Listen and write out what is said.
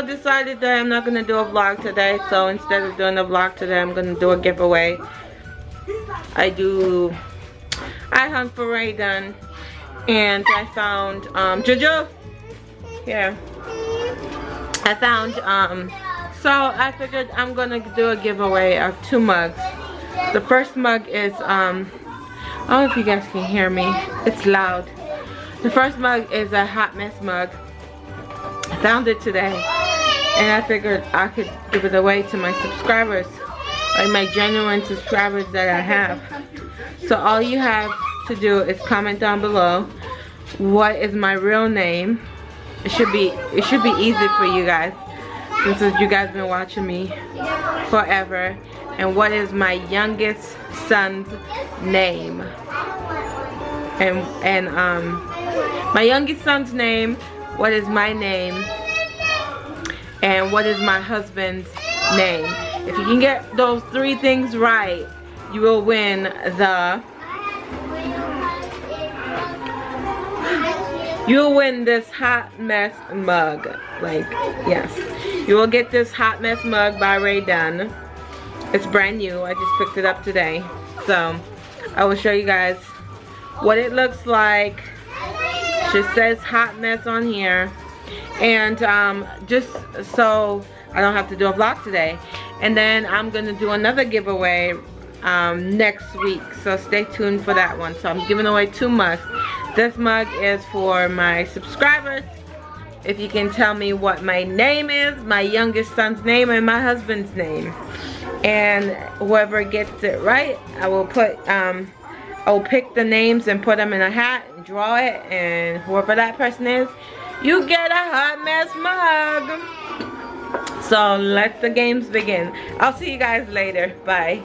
I decided that I'm not gonna do a vlog today, so instead of doing a vlog today, I'm gonna do a giveaway. I hunt for Rae Dunn, and I found Jojo. Here. I found so I figured I'm gonna do a giveaway of 2 mugs. The first mug is I don't know if you guys can hear me. It's loud. The first mug is a hot mess mug. I found it today, and I figured I could give it away to my subscribers, like my genuine subscribers that I have. So all you have to do is comment down below what is my real name. It should be easy for you guys, since you guys been watching me forever. And what is my youngest son's name? And my youngest son's name, what is my name, and what is my husband's name. If you can get those 3 things right, you will win this hot mess mug. Like, yes, you will get this hot mess mug by Rae Dunn. It's brand new. I just picked it up today, so I will show you guys what it looks like. It says hot mess on here, and just so I don't have to do a vlog today. And then I'm gonna do another giveaway next week, so stay tuned for that one. So I'm giving away 2 mugs. This mug is for my subscribers. If you can tell me what my name is, my youngest son's name, and my husband's name, and whoever gets it right, I will pick the names and put them in a hat and draw it, and whoever that person is, you get a hot mess mug. So let the games begin. I'll see you guys later. Bye.